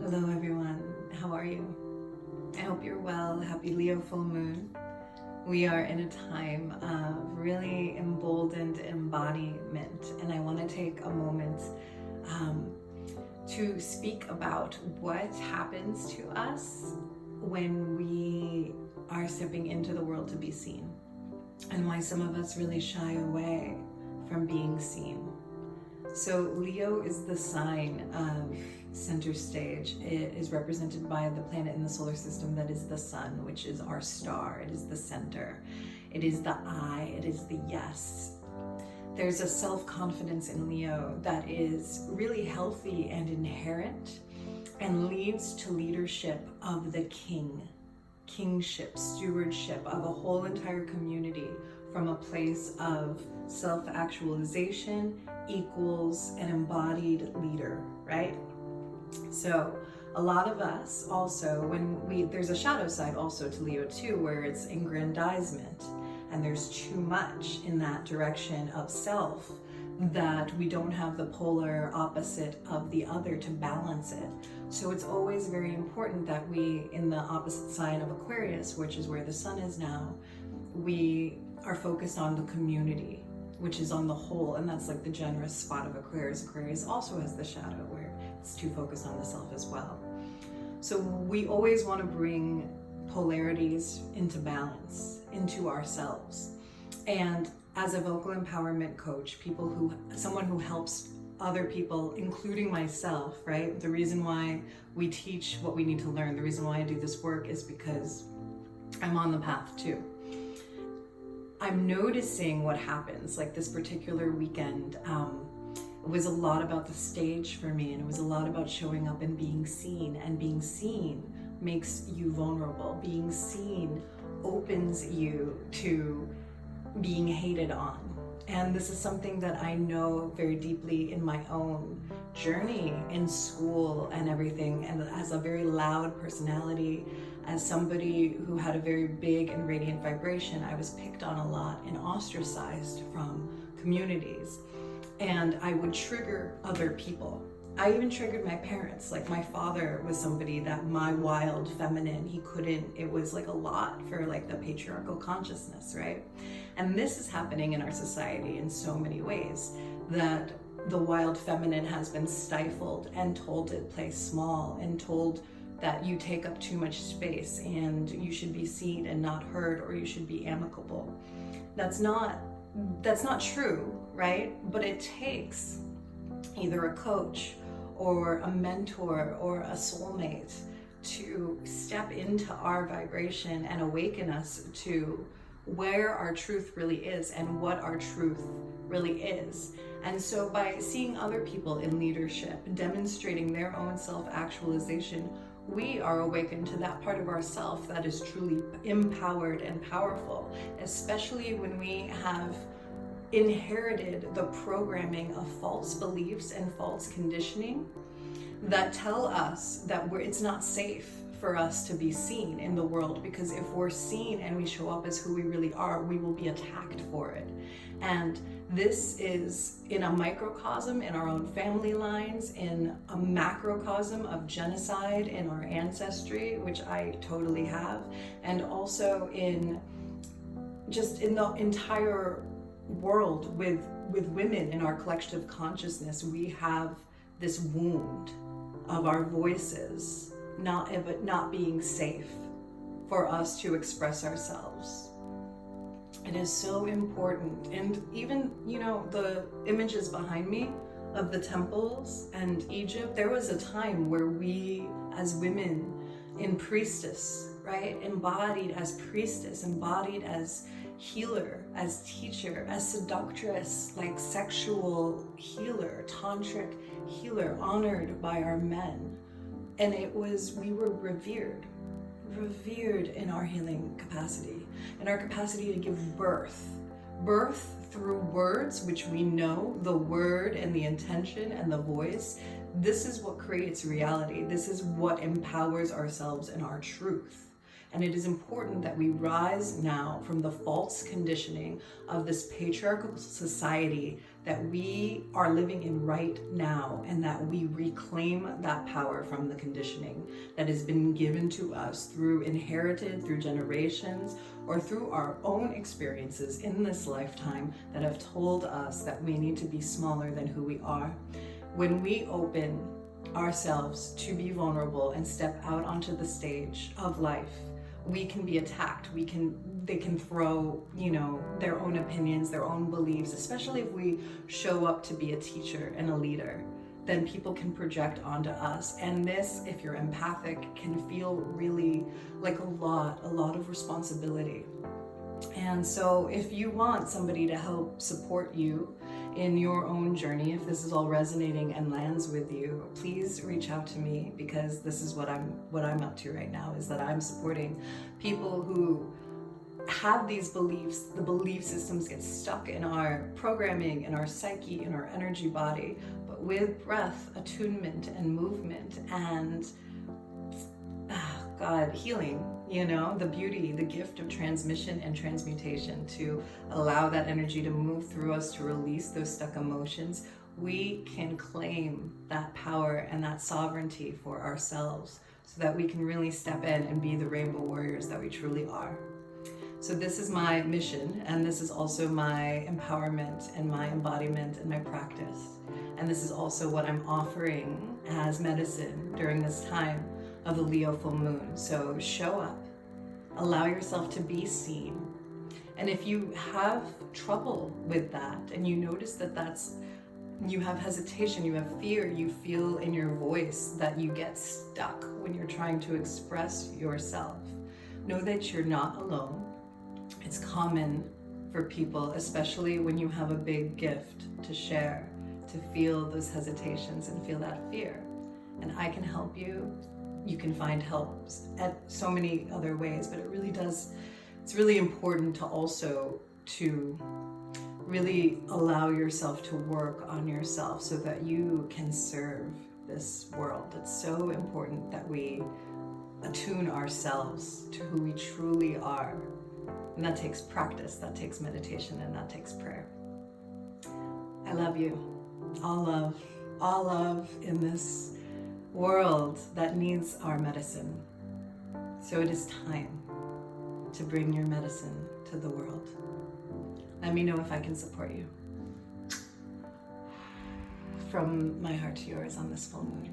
Hello everyone, how are you? I hope you're well. Happy Leo full moon. We are in a time of really emboldened embodiment, and I want to take a moment to speak about what happens to us when we are stepping into the world to be seen, and why some of us really shy away from being seen. So Leo is the sign of center stage. It is represented by the planet in the solar system that is the sun, which is our star. It is the center. It is the I. It is the yes. There's a self-confidence in Leo that is really healthy and inherent and leads to leadership of the king, kingship, stewardship of a whole entire community from a place of self-actualization equals an embodied leader, right? So a lot of us also, there's a shadow side also to Leo too, where it's aggrandizement, and there's too much in that direction of self that we don't have the polar opposite of the other to balance it. So it's always very important that we, in the opposite sign of Aquarius, which is where the sun is now, we are focused on the community, which is on the whole, and that's like the generous spot of Aquarius. Aquarius also has the shadow where it's too focused on the self as well. So we always want to bring polarities into balance, into ourselves. And as a vocal empowerment coach, someone who helps other people, including myself, right? The reason why we teach what we need to learn, the reason why I do this work is because I'm on the path too. I'm noticing what happens, like this particular weekend, it was a lot about the stage for me, and it was a lot about showing up and being seen, and being seen makes you vulnerable. Being seen opens you to being hated on. And this is something that I know very deeply in my own journey in school and everything, and as a very loud personality, as somebody who had a very big and radiant vibration, I was picked on a lot and ostracized from communities. And I would trigger other people. I even triggered my parents. Like my father was somebody that my wild feminine, it was like a lot for like the patriarchal consciousness, right? And this is happening in our society in so many ways, that the wild feminine has been stifled and told to play small, and told that you take up too much space and you should be seen and not heard, or you should be amicable. That's not true, right? But it takes either a coach or a mentor or a soulmate to step into our vibration and awaken us to where our truth really is and what our truth really is. And so by seeing other people in leadership demonstrating their own self-actualization, we are awakened to that part of ourself that is truly empowered and powerful, especially when we have inherited the programming of false beliefs and false conditioning that tell us that it's not safe for us to be seen in the world, because if we're seen and we show up as who we really are, we will be attacked for it. And this is in a microcosm in our own family lines, in a macrocosm of genocide in our ancestry, which I totally have, and also in the entire world with women in our collective consciousness. We have this wound of our voices not being safe for us to express ourselves. It is so important. And even, the images behind me of the temples and Egypt, there was a time where we as women in priestess, right, embodied as priestess, embodied as healer, as teacher, as seductress, like sexual healer, tantric healer, honored by our men. And we were revered in our healing capacity, in our capacity to give birth through words, which we know, the word and the intention and the voice. This is what creates reality. This is what empowers ourselves in our truth. And it is important that we rise now from the false conditioning of this patriarchal society that we are living in right now, and that we reclaim that power from the conditioning that has been given to us through generations, or through our own experiences in this lifetime that have told us that we need to be smaller than who we are. When we open ourselves to be vulnerable and step out onto the stage of life, we can be attacked. They can throw, their own opinions, their own beliefs, especially if we show up to be a teacher and a leader. Then people can project onto us. And this, if you're empathic, can feel really like a lot of responsibility. And so if you want somebody to help support you in your own journey, if this is all resonating and lands with you, please reach out to me, because this is what I'm up to right now, is that I'm supporting people who have these beliefs. The belief systems get stuck in our programming, in our psyche, in our energy body. But with breath, attunement, and movement, and healing, the beauty, the gift of transmission and transmutation, to allow that energy to move through us, to release those stuck emotions, we can claim that power and that sovereignty for ourselves, so that we can really step in and be the rainbow warriors that we truly are. So this is my mission, and this is also my empowerment and my embodiment and my practice. And this is also what I'm offering as medicine during this time of the Leo full moon. So show up, allow yourself to be seen. And if you have trouble with that, and you notice that you have hesitation, you have fear, you feel in your voice that you get stuck when you're trying to express yourself, know that you're not alone. It's common for people, especially when you have a big gift to share, to feel those hesitations and feel that fear. And I can help you. You can find help at so many other ways, but it's really important to also to really allow yourself to work on yourself so that you can serve this world. It's so important that we attune ourselves to who we truly are. And that takes practice, that takes meditation, and that takes prayer. I love you. All love in this world that needs our medicine. So it is time to bring your medicine to the world. Let me know if I can support you. From my heart to yours on this full moon.